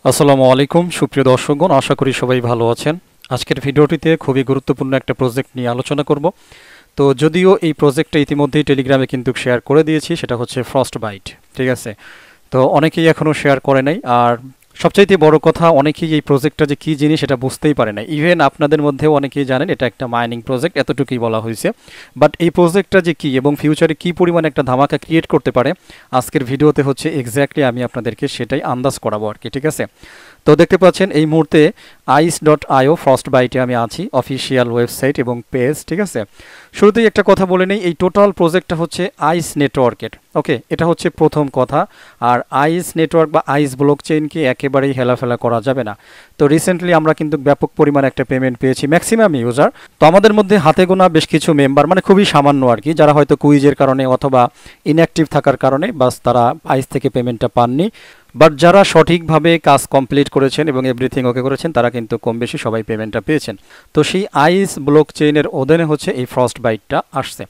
আসসালামু আলাইকুম সুপ্রিয় দর্শকগণ, আশা করি সবাই ভালো আছেন। আজকের ভিডিওটিতে খুবই গুরুত্বপূর্ণ একটা প্রজেক্ট নিয়ে আলোচনা করব। তো যদিও এই প্রজেক্টটা ইতিমধ্যেই টেলিগ্রামে কিন্তু শেয়ার করে দিয়েছি, সেটা হচ্ছে ফ্রস্টবাইট। ঠিক আছে, তো অনেকেই এখনও শেয়ার করে নাই। আর সবচাইতে বড় কথা, অনেকেই এই প্রজেক্টটা যে কী জিনিস এটা বুঝতেই পারে না। ইভেন আপনাদের মধ্যেও অনেকেই জানেন এটা একটা মাইনিং প্রজেক্ট, এতটুকুই বলা হয়েছে। বাট এই প্রজেক্টটা যে কী এবং ফিউচারে কী পরিমাণ একটা ধামাকা ক্রিয়েট করতে পারে, আজকের ভিডিওতে হচ্ছে এক্স্যাক্টলি আমি আপনাদেরকে সেটাই আন্দাজ করাবো আর কি। ঠিক আছে, তো দেখতে পাচ্ছেন এই মুহূর্তে ice.io ফ্রস্টবাইটে আমি আছি, অফিসিয়াল ওয়েবসাইট এবং পেজ। ঠিক আছে, শুরুতেই একটা কথা বলে নেই, এই টোটাল প্রজেক্টটা হচ্ছে আইস নেটওয়ার্কের। ওকে, এটা হচ্ছে প্রথম কথা। আর আইস নেটওয়ার্ক বা আইস ব্লক চেইনকে একেবারেই হেলাফেলা করা যাবে না। তো রিসেন্টলি আমরা কিন্তু ব্যাপক পরিমাণে একটা পেমেন্ট পেয়েছি ম্যাক্সিমাম ইউজার। তো আমাদের মধ্যে হাতে গোনা বেশ কিছু মেম্বার, মানে খুবই সামান্য আর কি, যারা হয়তো কুইজের কারণে অথবা ইনঅ্যাক্টিভ থাকার কারণে বাস তারা আইস থেকে পেমেন্টটা পাননি। বাট যারা সঠিকভাবে কাজ কমপ্লিট করেছেন এবং এভরিথিং ওকে করেছেন, তারা কিন্তু কম বেশি সবাই পেমেন্টটা পেয়েছেন। তো সেই আইস ব্লক চেইনের অধীনে হচ্ছে এই ফ্রস্টবাইটটা আসছে।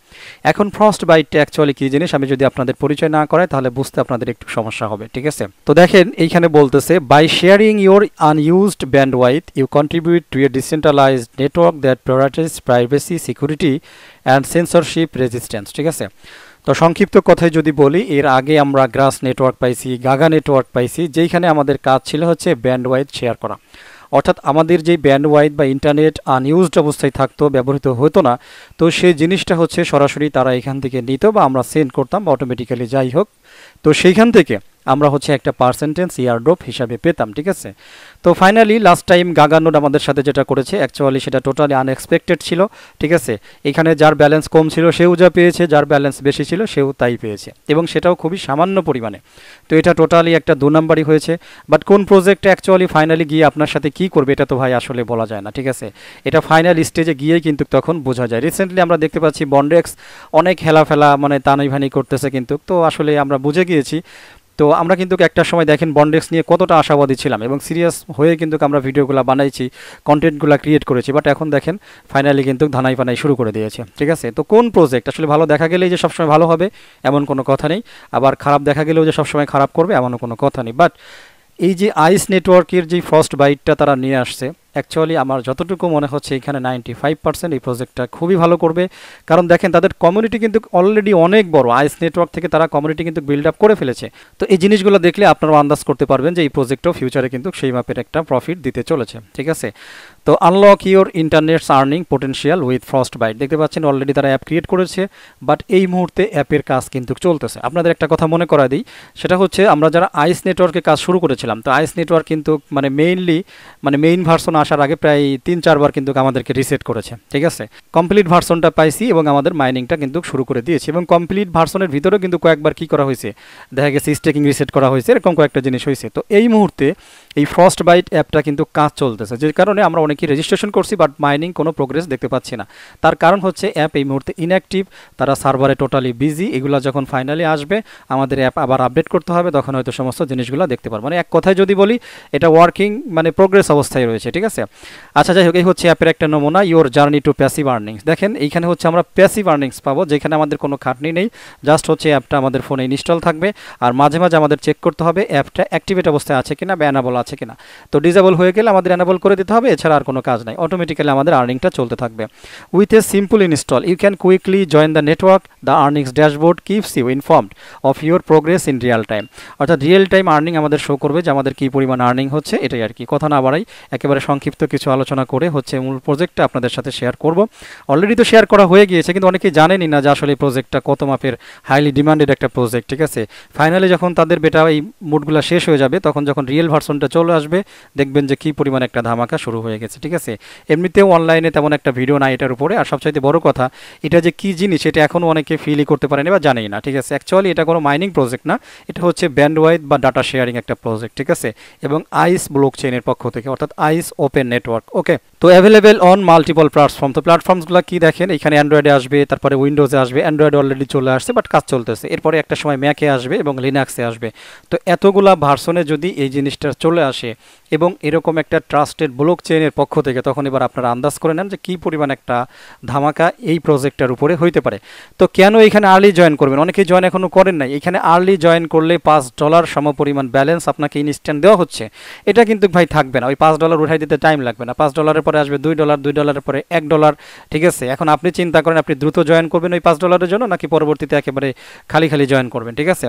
এখন ফ্রস্টবাইটটা অ্যাকচুয়ালি কী জিনিস আমি যদি আপনাদের পরিচয় না করাই, তাহলে বুঝতে আপনাদের একটু সমস্যা হবে। ঠিক আছে, তো দেখেন এইখানে বলতেছে, by sharing your unused bandwidth you contribute to a decentralised network that prioritise privacy, security and censorship resistance. ঠিক আছে, তো সংক্ষিপ্ত কথায় যদি বলি, এর আগে আমরা গ্রাস নেটওয়ার্ক পাইছি, গাগা নেটওয়ার্ক পাইছি, যেইখানে আমাদের কাজ ছিল হচ্ছে ব্যান্ডওয়াইথ শেয়ার করা। অর্থাৎ আমাদের যেই ব্যান্ডওয়াইথ বা ইন্টারনেট আনইউজড অবস্থায় থাকতো, ব্যবহৃত হতো না, তো সেই জিনিসটা হচ্ছে সরাসরি তারা এখান থেকে নিত বা আমরা সেন্ড করতাম অটোমেটিক্যালি, যাই হোক। তো সেইখান থেকে আমরা হচ্ছে একটা পার্সেন্টেজ ইয়ারড্রপ হিসাবে পেতাম। ঠিক আছে, তো ফাইনালি লাস্ট টাইম গাগানোড আমাদের সাথে যেটা করেছে, অ্যাকচুয়ালি সেটা টোটালি আনএক্সপেক্টেড ছিল। ঠিক আছে, এখানে যার ব্যালেন্স কম ছিল সেও যা পেয়েছে, যার ব্যালেন্স বেশি ছিল সেও তাই পেয়েছে, এবং সেটাও খুবই সামান্য পরিমাণে। তো এটা টোটালি একটা 2 নাম্বারই হয়েছে। বাট কোন প্রজেক্টে অ্যাকচুয়ালি ফাইনালি গিয়ে আপনার সাথে কী করবে, এটা তো ভাই আসলে বলা যায় না। ঠিক আছে, এটা ফাইনাল স্টেজে গিয়েই কিন্তু তখন বোঝা যায়। রিসেন্টলি আমরা দেখতে পাচ্ছি বন্ডেক্স অনেক হেলাফেলা, মানে তানাইভানি করতেছে কিন্তু, তো আসলে আমরা বুঝে গিয়েছি। তো আমরা কিন্তু একটা সময় দেখেন বন্ডেক্স নিয়ে কতটা আশাবাদী ছিলাম এবং সিরিয়াস হয়ে কিন্তু আমরা ভিডিওগুলো বানাইছি, কন্টেন্টগুলো ক্রিয়েট করেছি। বাট এখন দেখেন ফাইনালি কিন্তু ধানাই পানাই শুরু করে দিয়েছে। ঠিক আছে, তো কোন প্রজেক্ট আসলে ভালো দেখা গেলেই যে সবসময় ভালো হবে এমন কোনো কথা নেই, আবার খারাপ দেখা গেলেও যে সবসময় খারাপ করবে এমনও কোনো কথা নেই। বাট এই যে আইস নেটওয়ার্কের যে ফ্রস্টবাইটটা তারা নিয়ে আসছে, অ্যাকচুয়ালি আমার যতটুকু মনে হচ্ছে এখানে 95% এই প্রজেক্টটা খুবই ভালো করবে। কারণ দেখেন তাদের কমিউনিটি কিন্তু অলরেডি অনেক বড়, আইস নেটওয়ার্ক থেকে তারা কমিউনিটি কিন্তু বিল্ড আপ করে ফেলেছে। তো এই জিনিসগুলো দেখলে আপনারাও আন্দাজ করতে পারবেন যে এই প্রজেক্টও ফিউচারে কিন্তু সেই মাপের একটা প্রফিট দিতে চলেছে। ঠিক আছে, তো unlock your internet's earning potential with Frostbite, দেখতে পাচ্ছেন অলরেডি তারা অ্যাপ ক্রিয়েট করেছে। বাট এই মুহূর্তে অ্যাপের কাজ কিন্তু চলতেছে। আপনাদের একটা কথা মনে করা দিই, সেটা হচ্ছে আমরা যারা আইস নেটওয়ার্কে কাজ শুরু করেছিলাম, তো আইস নেটওয়ার্ক কিন্তু মেইন ভার্সন আসার আগে প্রায় 3-4 বার কিন্তু আমাদেরকে রিসেট করেছে। ঠিক আছে, কমপ্লিট ভার্সনটা পাইছি এবং আমাদের মাইনিংটা কিন্তু শুরু করে দিয়েছি, এবং কমপ্লিট ভার্সনের ভিতরেও কিন্তু কয়েকবার কি করা হয়েছে, দেখা গেছে স্টেকিং রিসেট করা হয়েছে, এরকম কয়েকটা জিনিস হয়েছে। তো এই মুহূর্তে এই ফ্রস্টবাইট অ্যাপটা কিন্তু কাজ চলতেছে, যে কারণে আমরা অনেকেই রেজিস্ট্রেশন করছি বাট মাইনিং কোনো প্রোগ্রেস দেখতে পাচ্ছি না। তার কারণ হচ্ছে অ্যাপ এই মুহূর্তে ইনঅ্যাক্টিভ, তারা সার্ভারে টোটালি বিজি। এগুলো যখন ফাইনালি আসবে, আমাদের অ্যাপ আবার আপডেট করতে হবে, তখন হয়তো সমস্ত জিনিসগুলো দেখতে পারবো। মানে এক কথায় যদি বলি, এটা ওয়ার্কিং মানে প্রোগ্রেস অবস্থায় রয়েছে। ঠিক আছে, আচ্ছা যাই হোক, এই হচ্ছে অ্যাপের একটা নমুনা, your journey to passive earnings. দেখেন এইখানে হচ্ছে আমরা প্যাসিভ আর্নিংস পাবো, যেখানে আমাদের কোনো খাটনি নেই, জাস্ট হচ্ছে অ্যাপটা আমাদের ফোনে ইনস্টল থাকবে। আর মাঝে মাঝে আমাদের চেক করতে হবে অ্যাপটা অ্যাক্টিভেট অবস্থায় আছে কিনা বা অ্যানাবল আছে কিনা। তো ডিসেবল হয়ে গেলে আমাদের অ্যানাবল করে দিতে হবে, এছাড়া আর কোনো কাজ নাই, অটোমেটিক্যালি আমাদের আর্নিংটা চলতে থাকবে। With a simple install you can quickly join the network, the earnings dashboard keeps you informed of your progress in real time. অর্থাৎ রিয়েল টাইম আর্নিং আমাদের শো করবে যে আমাদের কী পরিমাণ আর্নিং হচ্ছে। এটাই আর কি, কথা না বাড়াই একেবারে সংক্ষিপ্ত কিছু আলোচনা করে হচ্ছে মূল প্রজেক্টটা আপনাদের সাথে শেয়ার করব। অলরেডি তো শেয়ার করা হয়ে গিয়েছে, কিন্তু অনেকেই জানেনই না যে আসলে এই প্রজেক্টটা কত মাপের হাইলি ডিমান্ডেড একটা প্রজেক্ট। ঠিক আছে, ফাইনালি যখন তাদের বেটা এই মুডগুলো শেষ হয়ে যাবে, তখন যখন রিয়েল ভার্সনটা চলে আসবে, দেখবেন যে কী পরিমাণ একটা ধামাকা শুরু হয়ে গেছে। ঠিক আছে, এমনিতেও অনলাইনে তেমন একটা ভিডিও নাই এটার উপরে। আর সবচাইতে বড় কথা, এটা যে কী জিনিস এটা এখনও অনেকে ফিলই করতে পারেনি বা জানেই না। ঠিক আছে, অ্যাকচুয়ালি এটা কোনো মাইনিং প্রজেক্ট না, এটা হচ্ছে ব্যান্ডওয়াইথ বা ডাটা শেয়ারিং একটা প্রজেক্ট। ঠিক আছে, এবং আইস ব্লক চেইনের পক্ষ থেকে, অর্থাৎ আইস ওপেন নেটওয়ার্ক। ওকে, তো অ্যাভেলেবেল অন মাল্টিপল প্ল্যাটফর্ম। তো প্ল্যাটফর্মসগুলো কি দেখেন, এখানে অ্যান্ড্রয়েডে আসবে, তারপরে উইন্ডোজে আসবে। অ্যান্ড্রয়েড অলরেডি চলে আসছে বাট কাজ চলতেছে, এরপরে একটা সময় ম্যাকে আসবে এবং লিনাক্সে আসবে। তো এতগুলা ভার্সনে যদি এই জিনিসটা চলে আসে এবং এরকম একটা ট্রাস্টেড ব্লক চেইনের পক্ষ পক্ষ থেকে, তখন এবার আপনারা আন্দাজ করে নেন যে কী পরিমাণ একটা ধামাকা এই প্রজেক্টটার উপরে হইতে পারে। তো কেন এখানে আর্লি জয়েন করবেন? অনেকেই জয়েন এখনও করেন নাই। এখানে আর্লি জয়েন করলে $5 সমপরিমাণ ব্যালেন্স আপনাকে ইনস্ট্যান্ট দেওয়া হচ্ছে। এটা কিন্তু ভাই থাকবে না, ওই $5 উঠাই দিতে টাইম লাগবে না। $5 পরে আসবে $2, $2 পরে $1, ঠিক আছে? এখন আপনি চিন্তা করেন আপনি দ্রুত জয়েন করবেন ওই $5 জন্য, নাকি পরবর্তীতে একেবারে খালি খালি জয়েন করবেন, ঠিক আছে?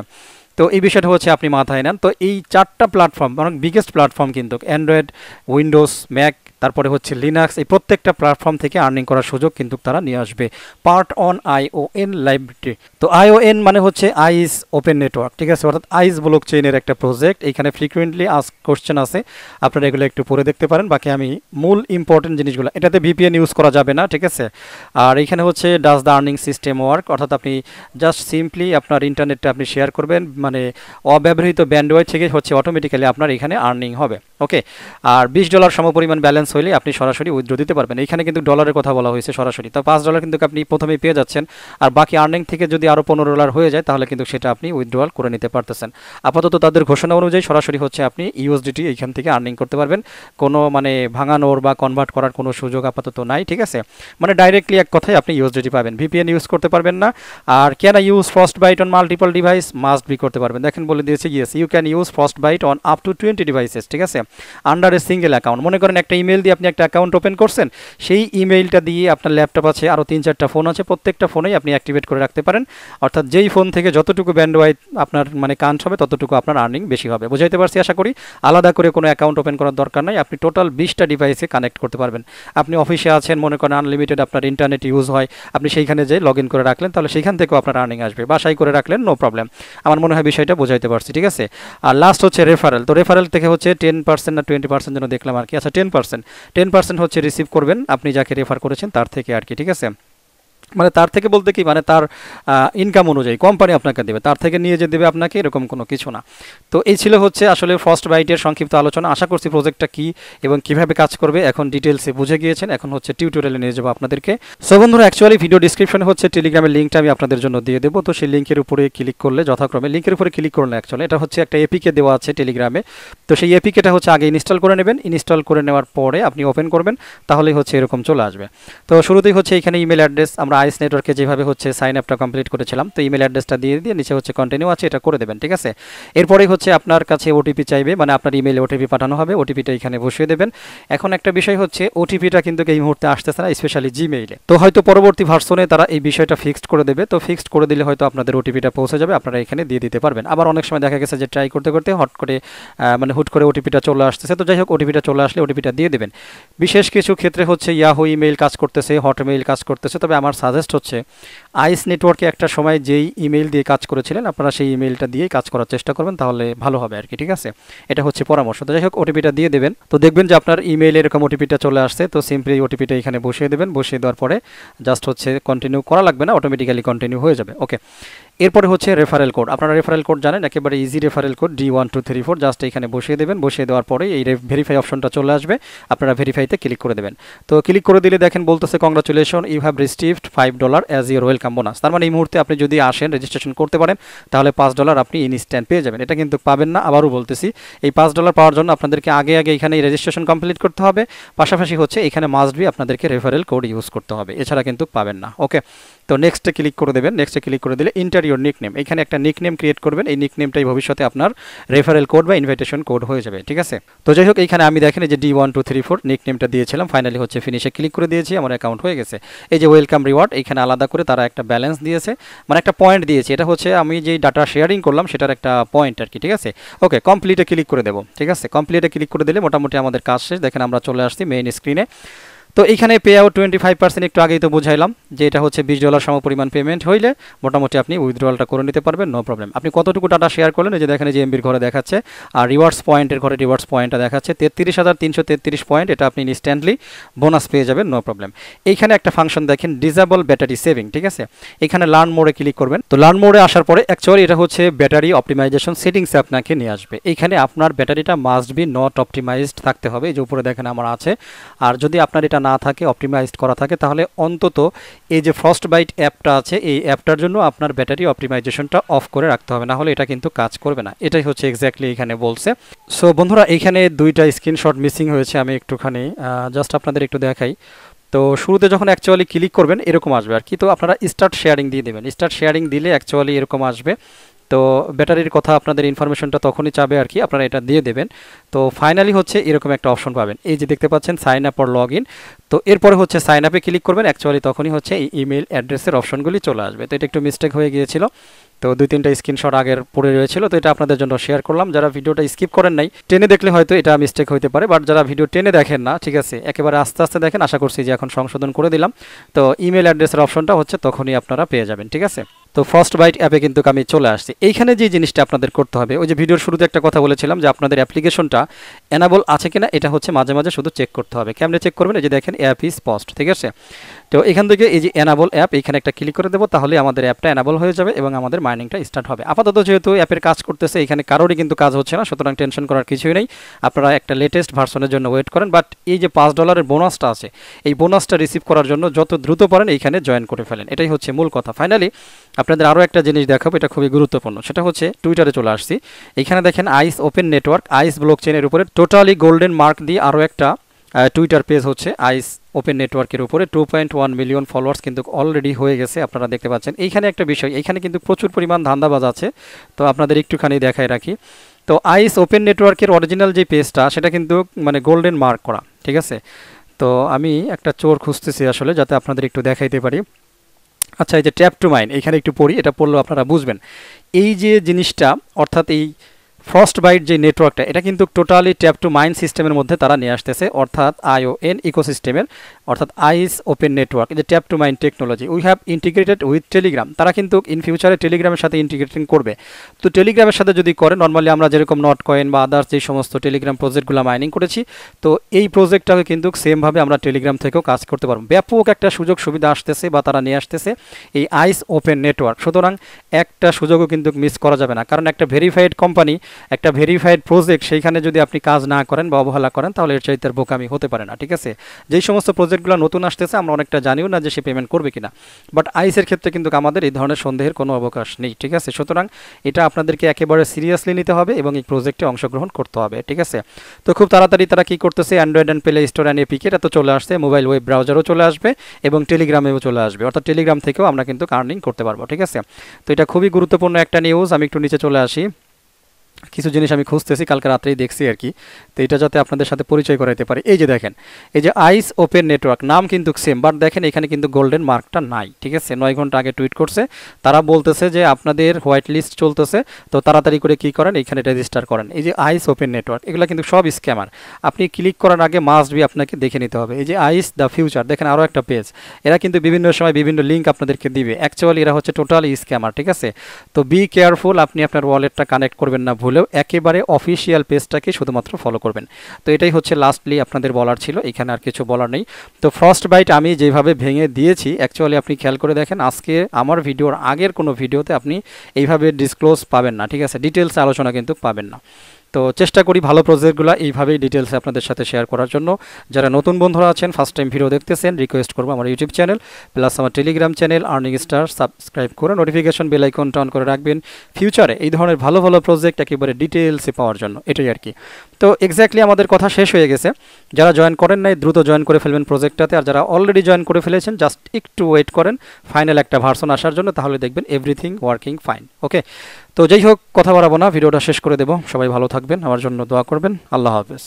তো এই বিষয়টা হচ্ছে আপনি মাথায় নেন। তো এই 4টা প্ল্যাটফর্ম অনেক বিগেস্ট প্ল্যাটফর্ম কিন্তু, অ্যান্ড্রয়েড, উইন্ডোজ, ম্যাক, তারপরে হচ্ছে লিনাক্স, এই প্রত্যেকটা প্ল্যাটফর্ম থেকে আর্নিং করার সুযোগ কিন্তু তারা নিয়ে আসবে পার্ট অন ION লাইব্রেরি। তো ION মানে হচ্ছে আইস ওপেন নেটওয়ার্ক, ঠিক আছে? অর্থাৎ আইস ব্লক চেইনের একটা প্রজেক্ট। এখানে ফ্রিকুয়েন্টলি আস্ক কোশ্চেন আছে, আপনারা এগুলো একটু পড়ে দেখতে পারেন। বাকি আমি মূল ইম্পর্টেন্ট জিনিসগুলো, এটাতে VPN ইউজ করা যাবে না, ঠিক আছে? আর এখানে হচ্ছে does the earning system work, অর্থাৎ আপনি জাস্ট সিম্পলি আপনার ইন্টারনেটটা আপনি শেয়ার করবেন, মানে অব্যবহৃত ব্যান্ডওয়েথ থেকে হচ্ছে অটোমেটিক্যালি আপনার এখানে আর্নিং হবে, ওকে? আর $20 সমপরিমাণ ব্যালেন্স হলে আপনি সরাসরি উইথড্র দিতে পারবেন। এখানে কিন্তু ডলারের কথা বলা হয়েছে সরাসরি। তো $5 কিন্তু আপনি প্রথমেই পেয়ে যাচ্ছেন, আর বাকি আর্নিং থেকে যদি আরও $15 হয়ে যায় তাহলে কিন্তু সেটা আপনি উইথড্রয়াল করে নিতে পারতেছেন। আপাতত তাদের ঘোষণা অনুযায়ী সরাসরি হচ্ছে আপনি USDT এইখান থেকে আর্নিং করতে পারবেন। কোনো মানে ভাঙানোর বা কনভার্ট করার কোনো সুযোগ আপাতত নাই, ঠিক আছে? মানে ডাইরেক্টলি এক কথায় আপনি USDT পাবেন, VPN ইউজ করতে পারবেন না। আর can I use Frostbite on multiple device? Must be করতে পারবেন। দেখেন বলে দিয়েছে yes you can use Frostbite on up to 20 devices, ঠিক আছে? Under a single account. মনে করেন একটা ইমেল দিয়ে আপনি একটা অ্যাকাউন্ট ওপেন করছেন, সেই ইমেইলটা দিয়ে আপনার ল্যাপটপ আছে, আরও 3-4টা ফোন আছে, প্রত্যেকটা ফোনেই আপনি অ্যাক্টিভেট করে রাখতে পারেন। অর্থাৎ যেই ফোন থেকে যতটুকু ব্যান্ডওয়াইথ আপনার মানে কাউন্ট হবে ততটুকু আপনার আর্নিং বেশি হবে। বুঝাইতে পারছি আশা করি? আলাদা করে কোনো অ্যাকাউন্ট ওপেন করার দরকার নাই, আপনি টোটাল 20টা ডিভাইসে কানেক্ট করতে পারবেন। আপনি অফিসে আছেন, মনে করেন আনলিমিটেড আপনার ইন্টারনেট ইউজ হয়, আপনি সেইখানে যে লগ ইন করে রাখলেন, তাহলে সেইখান থেকেও আপনার আর্নিং আসবে। বাসায় করে রাখলেন, নো প্রবলেম। আমার মনে হয় বিষয়টা বোঝাইতে পারছি, ঠিক আছে? আর লাস্ট হচ্ছে রেফারেল। তো রেফারেল থেকে হচ্ছে 10% না 20% যেন দেখলাম আর কি, আচ্ছা 10% হচ্ছে রিসিভ করবেন আপনি যাকে রেফার করেছেন তার থেকে আর কি, ঠিক আছে? মানে তার থেকে বলতে কি, মানে তার ইনকাম অনুযায়ী কোম্পানি আপনাকে দেবে, তার থেকে নিয়ে যে দেবে আপনাকে এরকম কোনো কিছু না। তো এই ছিল হচ্ছে আসলে ফ্রস্টবাইটের সংক্ষিপ্ত আলোচনা। আশা করছি প্রজেক্টটা কি এবং কিভাবে কাজ করবে এখন ডিটেলসে বুঝে গিয়েছেন। এখন হচ্ছে টিউটোরিয়ালে নিয়ে যাবো আপনাদেরকে। সো বন্ধুরা, অ্যাকচুয়ালি ভিডিও ডিসক্রিপশনে হচ্ছে টেলিগ্রামের লিঙ্কটা আমি আপনাদের জন্য দিয়ে দেবো। তো সেই লিঙ্কের উপরে ক্লিক করলে যথাক্রমে লিঙ্কের উপরে ক্লিক করলে অ্যাকচুয়ালি এটা হচ্ছে একটা এপিকে দেওয়া আছে টেলিগ্রামে। তো সেই এপিকেটা হচ্ছে আগে ইনস্টল করে নেবেন। ইনস্টল করে নেওয়ার পরে আপনি ওপেন করবেন, তাহলেই হচ্ছে এরকম চলে আসবে। তো শুরুতেই হচ্ছে এখানে ইমেল অ্যাড্রেস, আমরা আইস নেটওয়ার্কে যেভাবে হচ্ছে সাইন আপটা কমপ্লিট করেছিলাম, তো ইমেল অ্যাড্রেসটা দিয়ে নিচে হচ্ছে কন্টিনিউ আছে, এটা করে দেবেন, ঠিক আছে? এরপরেই হচ্ছে আপনার কাছে ওটিপি চাইবে, মানে আপনার ইমেইলে ওটিপি পাঠানো হবে, ওটিপিটা এখানে বসিয়ে দেবেন। এখন একটা বিষয় হচ্ছে ওটিপিটা কিন্তু এই মুহূর্তে আসতেছে না, স্পেশালি জিমেইলে। তো হয়তো পরবর্তী ভার্সনে তারা এই বিষয়টা ফিক্সড করে দেবে। তো ফিক্সড করে দিলে হয়তো আপনাদের ওটিপিটা পৌঁছে যাবে, আপনারা এখানে দিয়ে দিতে পারবেন। আবার অনেক সময় দেখা গেছে যে ট্রাই করতে করতে হুট করে ওটিপিটা চলে আসতেছে। তো যাই হোক, ওটিপিটা চলে আসলে ওটিপিটা দিয়ে দেবেন। বিশেষ কিছু ক্ষেত্রে হচ্ছে ইয়াহু ইমেইল কাজ করতেছে, হটমেইল কাজ করতেছে, তবে আমার সাজেস্ট হচ্ছে আইস নেটওয়ার্কে একটা সময় যেই ইমেইল দিয়ে কাজ করেছিলেন আপনারা সেই ইমেইলটা দিয়েই কাজ করার চেষ্টা করবেন, তাহলে ভালো হবে আর কি, ঠিক আছে? এটা হচ্ছে পরামর্শ। তো যাই হোক, ওটিপিটা দিয়ে দেবেন। তো দেখবেন যে আপনার ইমেইলে এরকম ওটিপিটা চলে আসছে। তো সিম্পলি ওটিপিটা এখানে বসিয়ে দেবেন। বসিয়ে দেওয়ার পরে জাস্ট হচ্ছে কন্টিনিউ করা লাগবে না, অটোমেটিক্যালি কন্টিনিউ হয়ে যাবে, ওকে? এরপরে হচ্ছে রেফারেল কোড। আপনারা রেফারেল কোড জানেন, একেবারে easy referral code D1234, just এখানে বসিয়ে দেবেন। বসিয়ে দেওয়ার পরে এই ভেরিফাই অপশনটা চলে আসবে, আপনারা ভেরিফাইতে ক্লিক করে দেবেন। তো ক্লিক করে দিলে দেখেন বলতেছে congratulation, you have received $5 as your welcome bonus. তার মানে এই মুহূর্তে আপনি যদি আসেন রেজিস্ট্রেশন করতে পারেন তাহলে $5 আপনি ইনস্ট্যান্ট পেয়ে যাবেন। এটা কিন্তু পাবেন না, আবারও বলতেছি, এই $5 পাওয়ার জন্য আপনাদেরকে আগে এখানে রেজিস্ট্রেশন কমপ্লিট করতে হবে, পাশাপাশি হচ্ছে এখানে মাস্ট বি আপনাদেরকে রেফারেল কোড ইউজ করতে হবে, এছাড়া কিন্তু পাবেন না, ওকে? তো নেক্সটে ক্লিক করে দেবেন। নেক্সটে ক্লিক করে দিলে ইন্টার ইউর নিকনেম, এখানে একটা নিকনেম ক্রিয়েট করবেন। এই নিকনেমটাই ভবিষ্যতে আপনার রেফারেল কোড বা ইনভাইটেশন কোড হয়ে যাবে, ঠিক আছে? তো যাই হোক, এখানে আমি দেখেন এই যে D1234 নিকনেমটা দিয়েছিলাম, ফাইনালি হচ্ছে ফিনিশে ক্লিক করে দিয়েছি, আমার অ্যাকাউন্ট হয়ে গেছে। এই যে ওয়েলকাম রিওয়ার্ড, এখানে আলাদা করে তারা একটা ব্যালেন্স দিয়েছে, মানে একটা পয়েন্ট দিয়েছে। এটা হচ্ছে আমি যেই ডাটা শেয়ারিং করলাম সেটার একটা পয়েন্ট আর কি, ঠিক আছে? ওকে, কমপ্লিটে ক্লিক করে দেবো, ঠিক আছে? কমপ্লিটে ক্লিক করে দিলে মোটামুটি আমাদের কাজ শেষ। দেখেন আমরা চলে আসছি মেইন স্ক্রিনে। তো এখানে পে আউট 25%, একটু আগেই তো বুঝাইলাম যে এটা হচ্ছে $20 সমপরিমাণ পেমেন্ট হইলে মোটামুটি আপনি উইথড্রয়ালটা করে নিতে পারবেন, নো প্রবলেম। আপনি কতটুকু ডাটা শেয়ার করলেন, এই যে দেখেন যে এমবির ঘরে দেখাচ্ছে, আর রিওয়ার্ডস পয়েন্টের ঘরে রিওয়ার্ডস পয়েন্টটা দেখাচ্ছে 33,333 পয়েন্ট, এটা আপনি ইনস্ট্যান্টলি বোনাস পেয়ে যাবেন, নো প্রবলেম। এইখানে একটা ফাংশন দেখেন ডিসেবল ব্যাটারি সেভিং, ঠিক আছে? এখানে লার্ন মোডে ক্লিক করবেন। তো লার্ন মোডে আসার পরে অ্যাকচুয়ালি এটা হচ্ছে ব্যাটারি অপটিমাইজেশন সেটিংসে আপনাকে নিয়ে আসবে। এইখানে আপনার ব্যাটারিটা মাস্ট বি নট অপটিমাইজড থাকতে হবে, এই যে উপরে দেখেন আমার আছে। আর যদি আপনার এটা না থাকে, অপটিমাইজড করা থাকে, তাহলে অন্তত এই যে ফ্রস্টবাইট অ্যাপটা আছে এই অ্যাপটার জন্য আপনার ব্যাটারি অপটিমাইজেশনটা অফ করে রাখতে হবে, না হলে এটা কিন্তু কাজ করবে না। এটাই হচ্ছে এক্স্যাক্টলি এখানে বলছে। সো বন্ধুরা এইখানে দুইটা স্ক্রিনশট মিসিং হয়েছে, আমি একটুখানি জাস্ট আপনাদের একটু দেখাই। তো শুরুতে যখন অ্যাকচুয়ালি ক্লিক করবেন এরকম আসবে আর কি, তো আপনারা স্টার্ট শেয়ারিং দিয়ে দেবেন। স্টার্ট শেয়ারিং দিলে অ্যাকচুয়ালি এরকম আসবে। তো ব্যাটারির কথা আপনাদের ইনফরমেশনটা তখনই চাবে আর কি, আপনারা এটা দিয়ে দেবেন। তো ফাইনালি হচ্ছে এরকম একটা অপশন পাবেন, এই যে দেখতে পাচ্ছেন sign up or log in. তো এরপরে হচ্ছে সাইন আপে ক্লিক করবেন, অ্যাকচুয়ালি তখনই হচ্ছে এই ইমেল অ্যাড্রেসের অপশনগুলি চলে আসবে। তো এটা একটু মিস্টেক হয়ে গিয়েছিল, তো 2-3টা স্ক্রিনশট আগের পড়ে রয়েছিল, তো এটা আপনাদের জন্য শেয়ার করলাম। যারা ভিডিওটা স্কিপ করেন নাই, টেনে দেখলে হয়তো এটা মিস্টেক হতে পারে, বাট যারা ভিডিও টেনে দেখেন না, ঠিক আছে, একেবারে আস্তে আস্তে দেখেন, আশা করছি যে এখন সংশোধন করে দিলাম। তো ইমেল অ্যাড্রেসের অপশনটা হচ্ছে তখনই আপনারা পেয়ে যাবেন, ঠিক আছে। তো ফ্রস্টবাইট অ্যাপে কিন্তু আমি চলে আসছি। এইখানে যে জিনিসটা আপনাদের করতে হবে, ওই যে ভিডিওর শুরুতে একটা কথা বলেছিলাম যে আপনাদের অ্যাপ্লিকেশনটা এনাবল আছে কিনা, এটা হচ্ছে মাঝে মাঝে শুধু চেক করতে হবে। কেমনে চেক করবেন, এই যে দেখেন অ্যাপ ইজ পস্ট, ঠিক আছে। তো এখান থেকে এই যে এনাবল অ্যাপ, এখানে একটা ক্লিক করে দেবো, তাহলে আমাদের অ্যাপটা এনাবল হয়ে যাবে এবং আমাদের মাইনিংটা স্টার্ট হবে। আপাতত যেহেতু অ্যাপের কাজ করতেছে, এখানে কারোরই কিন্তু কাজ হচ্ছে না, সুতরাং টেনশন করার কিছুই নেই। আপনারা একটা লেটেস্ট ভার্সনের জন্য ওয়েট করেন। বাট এই যে $5 বোনাসটা আছে, এই বোনাসটা রিসিভ করার জন্য যত দ্রুত পারেন এইখানে জয়েন করে ফেলেন, এটাই হচ্ছে মূল কথা। ফাইনালি আপনাদের আরও একটা জিনিস দেখাবো, এটা খুবই গুরুত্বপূর্ণ, সেটা হচ্ছে টুইটারে চলে আসছি। এখানে দেখেন আইস ওপেন নেটওয়ার্ক, আইস ব্লকচেনের উপরে টোটালি গোল্ডেন মার্ক দিয়ে আরও একটা টুইটার পেজ হচ্ছে আইস ওপেন নেটওয়ার্কের উপরে 2.1 মিলিয়ন ফলোয়ার্স কিন্তু অলরেডি হয়ে গেছে, আপনারা দেখতে পাচ্ছেন। এইখানে একটা বিষয়, এইখানে কিন্তু প্রচুর পরিমাণ ধান্দাবাজ আছে, তো আপনাদের একটুখানি দেখাই রাখি। তো আইস ওপেন নেটওয়ার্কের অরিজিনাল যে পেজটা, সেটা কিন্তু মানে গোল্ডেন মার্ক করা, ঠিক আছে। তো আমি একটা চোর খুঁজতেছি আসলে, যাতে আপনাদের একটু দেখাইতে পারি। আচ্ছা, এই যে ট্যাপ টু মাইন, এখানে একটু পড়ি, এটা পড়লেও আপনারা বুঝবেন। এই যে জিনিসটা, অর্থাৎ এই ফ্রস্টবাইট যে নেটওয়ার্কটা, এটা কিন্তু টোটালি ট্যাপ টু মাইন সিস্টেমের মধ্যে তারা নিয়ে আসতেছে, অর্থাৎ ION ইকোসিস্টেমের, অর্থাৎ আইস ওপেন নেটওয়ার্ক, যে tap two mine technology we have integrated with Telegram. তারা কিন্তু ইন ফিউচারে টেলিগ্রামের সাথে ইন্টিগ্রেটিং করবে। তো টেলিগ্রামের সাথে যদি করে, নর্মালি আমরা যেরকম নট কয়েন বা আদার্স যে সমস্ত টেলিগ্রাম প্রজেক্টগুলো মাইনিং করেছি, তো এই প্রজেক্টটাকে কিন্তু সেমভাবে আমরা টেলিগ্রাম থেকেও কাজ করতে পারবো। ব্যাপক একটা সুযোগ সুবিধা আসতেছে বা তারা নিয়ে আসতেছে এই আইস ওপেন নেটওয়ার্ক। সুতরাং একটা সুযোগও কিন্তু মিস করা যাবে না, কারণ একটা ভেরিফাইড কোম্পানি, একটা ভেরিফাইড প্রজেক্ট, সেইখানে যদি আপনি কাজ না করেন বা অবহেলা করেন, তাহলে এর চাইতে বোকামি হতে পারে না, ঠিক আছে। যেই সমস্ত প্রজেক্টগুলো নতুন আসতেছে, আমরা অনেকটা জানিও না যে সে পেমেন্ট করবে কিনা, বাট আইসের ক্ষেত্রে কিন্তু আমাদের এই ধরনের সন্দেহের কোনো অবকাশ নেই, ঠিক আছে। সুতরাং এটা আপনাদেরকে একেবারে সিরিয়াসলি নিতে হবে এবং এই প্রজেক্টে অংশগ্রহণ করতে হবে, ঠিক আছে। তো খুব তাড়াতাড়ি তারা কি করতেছে, Android and play store and APK এটা তো চলে আসছে, মোবাইল ওয়েব ব্রাউজারও চলে আসবে এবং টেলিগ্রামেও চলে আসবে, অর্থাৎ টেলিগ্রাম থেকেও আমরা কিন্তু আর্নিং করতে পারবো, ঠিক আছে। তো এটা খুবই গুরুত্বপূর্ণ একটা নিউজ। আমি একটু নিচে চলে আসি, কিছু জিনিস আমি খুঁজতেছি, কালকে রাত্রেই দেখছি আর কি, তো এটা যাতে আপনাদের সাথে পরিচয় করাইতে পারি। এই যে দেখেন, এই যে আইস ওপেন নেটওয়ার্ক, নাম কিন্তু সেম, বাট দেখেন এখানে কিন্তু গোল্ডেন মার্কটা নাই, ঠিক আছে। 9 ঘন্টা আগে টুইট করছে, তারা বলতেছে যে আপনাদের হোয়াইট লিস্ট চলতেছে, তো তাড়াতাড়ি করে কি করেন, এখানে রেজিস্টার করেন। এই যে আইস ওপেন নেটওয়ার্ক, এগুলো কিন্তু সব স্ক্যামার। আপনি ক্লিক করার আগে মাস্ট বি আপনাকে দেখে নিতে হবে। এই যে আইস দ্য ফিউচার, দেখেন আরও একটা পেজ, এরা কিন্তু বিভিন্ন সময় বিভিন্ন লিঙ্ক আপনাদেরকে দিবে, অ্যাকচুয়ালি এরা হচ্ছে টোটালি স্ক্যামার, ঠিক আছে। তো বি কেয়ারফুল, আপনি আপনার ওয়ালেটটা কানেক্ট করবেন না ভুলেও, একেবারে অফিসিয়াল পেজটাকে শুধুমাত্র ফলো করবেন। তো এটাই হচ্ছে লাস্টলি আপনাদের বলার ছিল, এখানে আর কিছু বলার নেই। তো ফ্রস্টবাইট আমি যেভাবে ভেঙে দিয়েছি, অ্যাকচুয়ালি আপনি খেয়াল করে দেখেন, আজকে আমার ভিডিওর আগের কোনো ভিডিওতে আপনি এইভাবে ডিসক্লোজ পাবেন না, ঠিক আছে, ডিটেলস আলোচনা কিন্তু পাবেন না। তো চেষ্টা করি ভালো প্রজেক্টগুলো এইভাবেই ডিটেলসে আপনাদের সাথে শেয়ার করার জন্য। যারা নতুন বন্ধুরা আছেন, ফার্স্ট টাইম ভিডিও দেখতেছেন, রিকোয়েস্ট করবো আমার ইউটিউব চ্যানেল প্লাস আমার Telegram channel earning star subscribe করে নোটিফিকেশন বেল আইকনটা অন করে রাখবেন, ফিউচারে এই ধরনের ভালো ভালো প্রজেক্ট একেবারে ডিটেলসে পাওয়ার জন্য, এটাই আর কি। তো এক্স্যাক্টলি আমাদের কথা শেষ হয়ে গেছে। যারা জয়েন করেন নাই, দ্রুত জয়েন করে ফেলবেন প্রজেক্টটাতে, আর যারা অলরেডি জয়েন করে ফেলেছেন, জাস্ট একটু ওয়েট করেন ফাইনাল একটা ভার্সন আসার জন্য, তাহলে দেখবেন এভরিথিং ওয়ার্কিং ফাইন, ওকে। তো যাই হোক, কথা বাড়াবো না, ভিডিওটা শেষ করে দেবো। সবাই ভালো থাকবেন, আমার জন্য দোয়া করবেন। আল্লাহ হাফেজ।